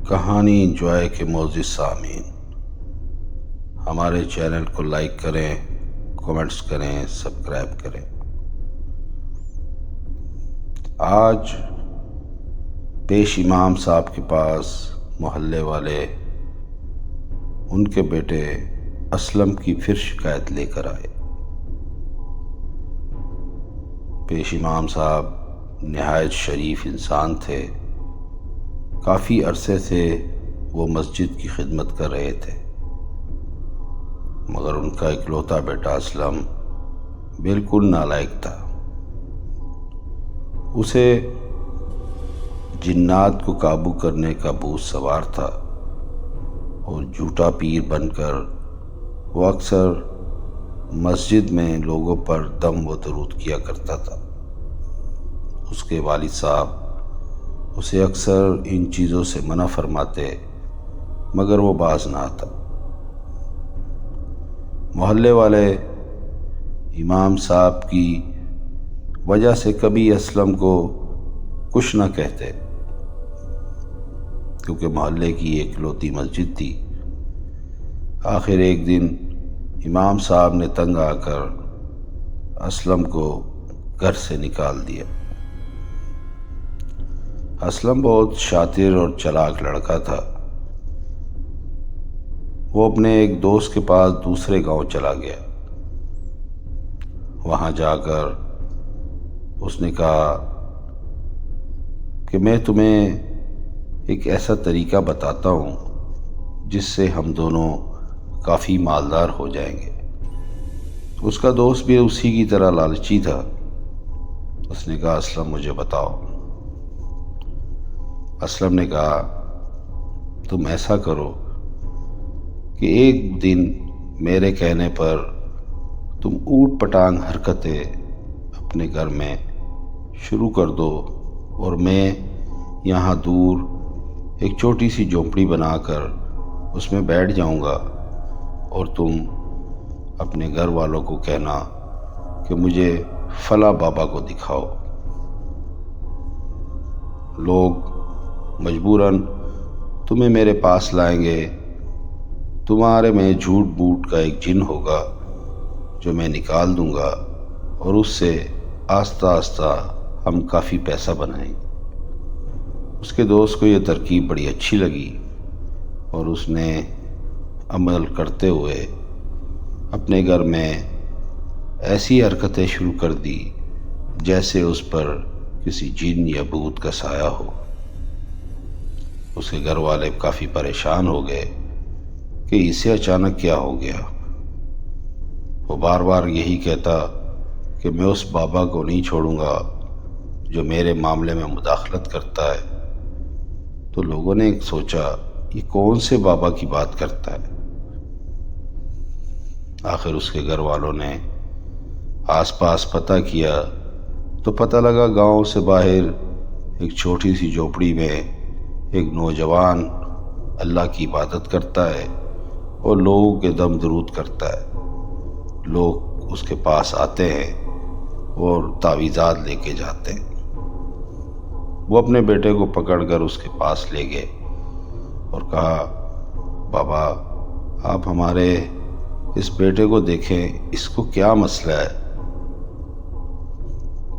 کہانی انجوائے کے معزز سامعین، ہمارے چینل کو لائک کریں، کمنٹس کریں، سبسکرائب کریں۔ آج پیش امام صاحب کے پاس محلے والے ان کے بیٹے اسلم کی پھر شکایت لے کر آئے۔ پیش امام صاحب نہایت شریف انسان تھے۔ کافی عرصے سے وہ مسجد کی خدمت کر رہے تھے، مگر ان کا اکلوتا بیٹا اسلم بالکل نالائق تھا۔ اسے جنات کو قابو کرنے کا بھوت سوار تھا اور جھوٹا پیر بن کر وہ اکثر مسجد میں لوگوں پر دم و درود کیا کرتا تھا۔ اس کے والد صاحب اسے اکثر ان چیزوں سے منع فرماتے، مگر وہ باز نہ آتا۔ محلے والے امام صاحب کی وجہ سے کبھی اسلم کو کچھ نہ کہتے، کیونکہ محلے کی ایک اکلوتی مسجد تھی۔ آخر ایک دن امام صاحب نے تنگ آ کر اسلم کو گھر سے نکال دیا۔ اسلم بہت شاطر اور چلاک لڑکا تھا۔ وہ اپنے ایک دوست کے پاس دوسرے گاؤں چلا گیا۔ وہاں جا کر اس نے کہا کہ میں تمہیں ایک ایسا طریقہ بتاتا ہوں جس سے ہم دونوں کافی مالدار ہو جائیں گے۔ اس کا دوست بھی اسی کی طرح لالچی تھا۔ اس نے کہا اسلم مجھے بتاؤ۔ اسلم نے کہا تم ایسا کرو کہ ایک دن میرے کہنے پر تم اوٹ پٹانگ حرکتیں اپنے گھر میں شروع کر دو، اور میں یہاں دور ایک چھوٹی سی جھونپڑی بنا کر اس میں بیٹھ جاؤں گا، اور تم اپنے گھر والوں کو کہنا کہ مجھے فلاں بابا کو دکھاؤ۔ لوگ مجبوراً تمہیں میرے پاس لائیں گے۔ تمہارے میں جھوٹ بوٹ کا ایک جن ہوگا جو میں نکال دوں گا، اور اس سے آہستہ آہستہ ہم کافی پیسہ بنائیں گے۔ اس کے دوست کو یہ ترکیب بڑی اچھی لگی، اور اس نے عمل کرتے ہوئے اپنے گھر میں ایسی حرکتیں شروع کر دی جیسے اس پر کسی جن یا بھوت کا سایہ ہو۔ اس کے گھر والے کافی پریشان ہو گئے کہ اسے اچانک کیا ہو گیا۔ وہ بار بار یہی کہتا کہ میں اس بابا کو نہیں چھوڑوں گا جو میرے معاملے میں مداخلت کرتا ہے۔ تو لوگوں نے سوچا یہ کون سے بابا کی بات کرتا ہے۔ آخر اس کے گھر والوں نے آس پاس پتہ کیا تو پتہ لگا گاؤں سے باہر ایک چھوٹی سی جھونپڑی میں ایک نوجوان اللہ کی عبادت کرتا ہے اور لوگوں کے دم درود کرتا ہے۔ لوگ اس کے پاس آتے ہیں اور تعویذات لے کے جاتے ہیں۔ وہ اپنے بیٹے کو پکڑ کر اس کے پاس لے گئے اور کہا بابا آپ ہمارے اس بیٹے کو دیکھیں، اس کو کیا مسئلہ ہے؟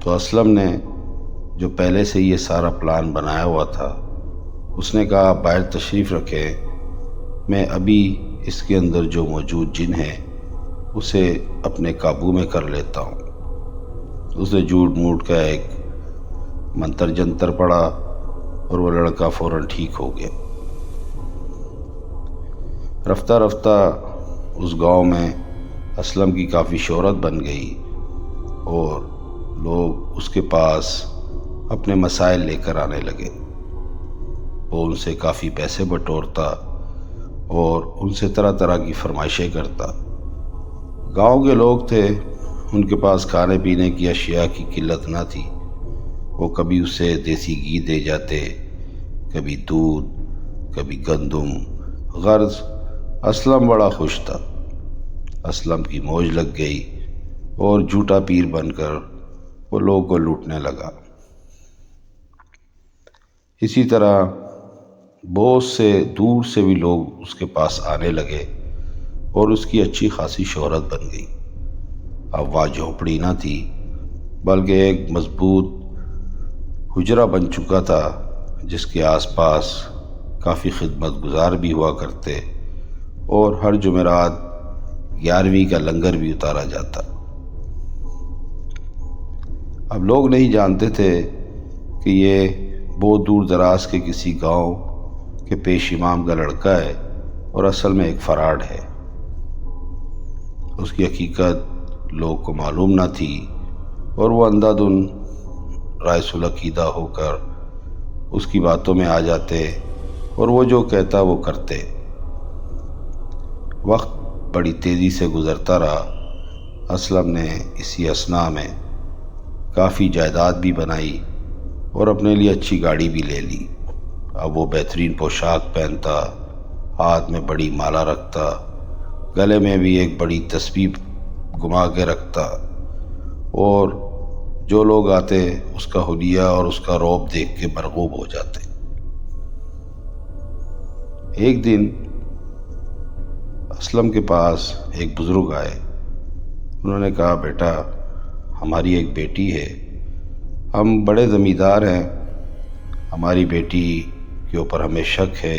تو اسلم نے جو پہلے سے یہ سارا پلان بنایا ہوا تھا، اس نے کہا باہر تشریف رکھیں، میں ابھی اس کے اندر جو موجود جن ہے اسے اپنے قابو میں کر لیتا ہوں۔ اس نے جھوٹ موٹ کا ایک منتر جنتر پڑا اور وہ لڑکا فوراً ٹھیک ہو گیا۔ رفتہ رفتہ اس گاؤں میں اسلم کی کافی شہرت بن گئی، اور لوگ اس کے پاس اپنے مسائل لے کر آنے لگے۔ وہ ان سے کافی پیسے بٹورتا اور ان سے طرح طرح کی فرمائشیں کرتا۔ گاؤں کے لوگ تھے، ان کے پاس کھانے پینے کی اشیاء کی قلت نہ تھی۔ وہ کبھی اسے دیسی گھی دے جاتے، کبھی دودھ، کبھی گندم۔ غرض اسلم بڑا خوش تھا۔ اسلم کی موج لگ گئی اور جھوٹا پیر بن کر وہ لوگوں کو لوٹنے لگا۔ اسی طرح بہت سے دور سے بھی لوگ اس کے پاس آنے لگے اور اس کی اچھی خاصی شہرت بن گئی۔ اب وہ جھونپڑی نہ تھی بلکہ ایک مضبوط حجرہ بن چکا تھا، جس کے آس پاس کافی خدمت گزار بھی ہوا کرتے اور ہر جمعرات 11ویں کا لنگر بھی اتارا جاتا۔ اب لوگ نہیں جانتے تھے کہ یہ بہت دور دراز کے کسی گاؤں کے پیش امام کا لڑکا ہے اور اصل میں ایک فراڈ ہے۔ اس کی حقیقت لوگ کو معلوم نہ تھی اور وہ اندھا دھن رائس العقیدہ ہو کر اس کی باتوں میں آ جاتے اور وہ جو کہتا وہ کرتے۔ وقت بڑی تیزی سے گزرتا رہا۔ اسلم نے اسی اثناء میں کافی جائیداد بھی بنائی اور اپنے لیے اچھی گاڑی بھی لے لی۔ اب وہ بہترین پوشاک پہنتا، ہاتھ میں بڑی مالا رکھتا، گلے میں بھی ایک بڑی تسبیح گما کے رکھتا، اور جو لوگ آتے اس کا حلیہ اور اس کا رعب دیکھ کے مرغوب ہو جاتے۔ ایک دن اسلم کے پاس ایک بزرگ آئے۔ انہوں نے کہا، بیٹا، ہماری ایک بیٹی ہے، ہم بڑے زمیندار ہیں، ہماری بیٹی کے اوپر ہمیں شک ہے،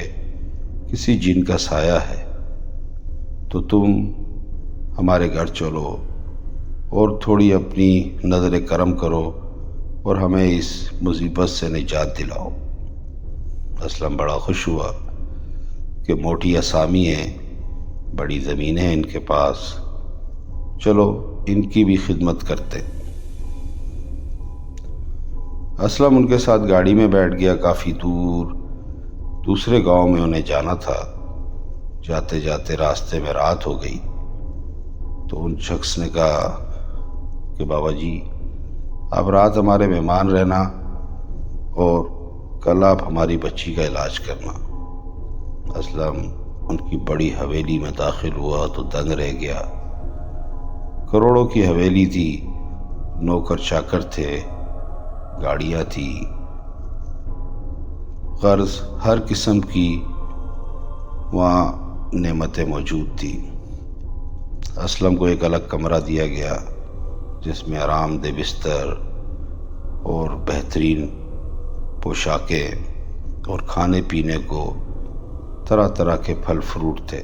کسی جن کا سایہ ہے، تو تم ہمارے گھر چلو اور تھوڑی اپنی نظر کرم کرو اور ہمیں اس مصیبت سے نجات دلاؤ۔ اسلم بڑا خوش ہوا کہ موٹی اسامی ہیں، بڑی زمینیں ہیں ان کے پاس، چلو ان کی بھی خدمت کرتے۔ اسلم ان کے ساتھ گاڑی میں بیٹھ گیا۔ کافی دور دوسرے گاؤں میں انہیں جانا تھا۔ جاتے جاتے راستے میں رات ہو گئی تو ان شخص نے کہا کہ بابا جی، آپ رات ہمارے مہمان رہنا اور کل آپ ہماری بچی کا علاج کرنا۔ اسلم ان کی بڑی حویلی میں داخل ہوا تو دنگ رہ گیا۔ کروڑوں کی حویلی تھی، نوکر چاکر تھے، گاڑیاں تھی، غرض ہر قسم کی وہاں نعمتیں موجود تھی۔ اسلم کو ایک الگ کمرہ دیا گیا جس میں آرام دہ بستر اور بہترین پوشاکیں اور کھانے پینے کو طرح طرح کے پھل فروٹ تھے۔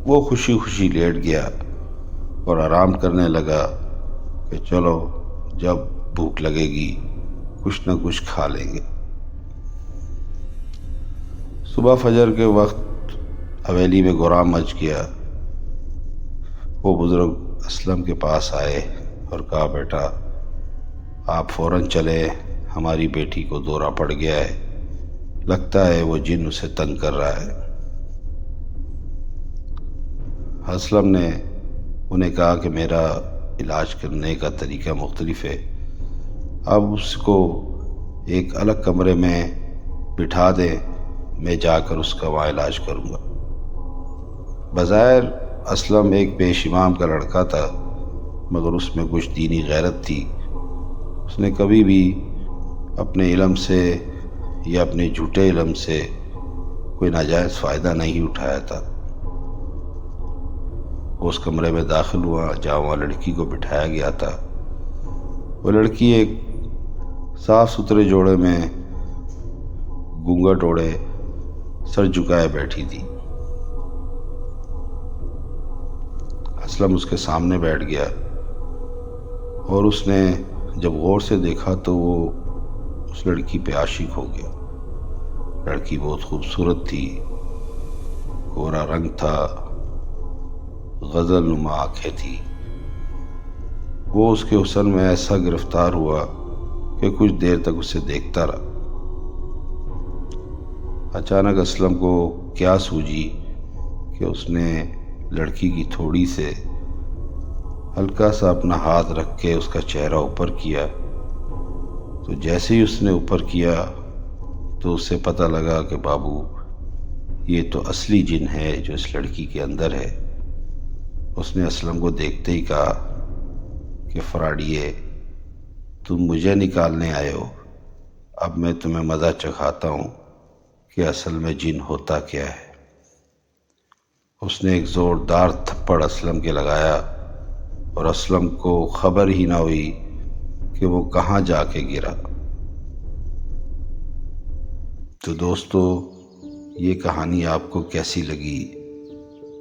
وہ خوشی خوشی لیٹ گیا اور آرام کرنے لگا کہ چلو جب بھوک لگے گی کچھ نہ کچھ کھا لیں گے۔ صبح فجر کے وقت حویلی میں گورام مچ گیا۔ وہ بزرگ اسلم کے پاس آئے اور کہا، بیٹا، آپ فوراً چلے، ہماری بیٹی کو دورہ پڑ گیا ہے، لگتا ہے وہ جن اسے تنگ کر رہا ہے۔ اسلم نے انہیں کہا کہ میرا علاج کرنے کا طریقہ مختلف ہے، اب اس کو ایک الگ کمرے میں بٹھا دیں، میں جا کر اس کا وہاں علاج کروں گا۔ بظاہر اسلم ایک پیش امام کا لڑکا تھا، مگر اس میں کچھ دینی غیرت تھی۔ اس نے کبھی بھی اپنے علم سے یا اپنے جھوٹے علم سے کوئی ناجائز فائدہ نہیں اٹھایا تھا۔ وہ اس کمرے میں داخل ہوا جہاں وہاں لڑکی کو بٹھایا گیا تھا۔ وہ لڑکی ایک صاف ستھرے جوڑے میں گھونگھٹ اوڑھے سر جھکائے بیٹھی تھی۔ اسلم اس کے سامنے بیٹھ گیا اور اس نے جب غور سے دیکھا تو وہ اس لڑکی پہ عاشق ہو گیا۔ لڑکی بہت خوبصورت تھی، گورا رنگ تھا، غزل نما آنکھیں تھی۔ وہ اس کے حسن میں ایسا گرفتار ہوا کہ کچھ دیر تک اسے دیکھتا رہا۔ اچانک اسلم کو کیا سوجی کہ اس نے لڑکی کی تھوڑی سے ہلکا سا اپنا ہاتھ رکھ کے اس کا چہرہ اوپر کیا، تو جیسے ہی اس نے اوپر کیا تو اسے پتہ لگا کہ بابو، یہ تو اصلی جن ہے جو اس لڑکی کے اندر ہے۔ اس نے اسلم کو دیکھتے ہی کہا کہ فراڈیے، تم مجھے نکالنے آئے ہو، اب میں تمہیں مزہ چکھاتا ہوں کہ اصل میں جن ہوتا کیا ہے۔ اس نے ایک زوردار تھپڑ اسلم کے لگایا اور اسلم کو خبر ہی نہ ہوئی کہ وہ کہاں جا کے گرا۔ تو دوستو، یہ کہانی آپ کو کیسی لگی؟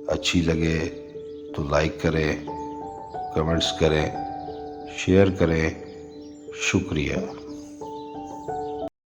اچھی لگے تو لائک کریں، کمنٹس کریں، شیئر کریں۔ شکریہ۔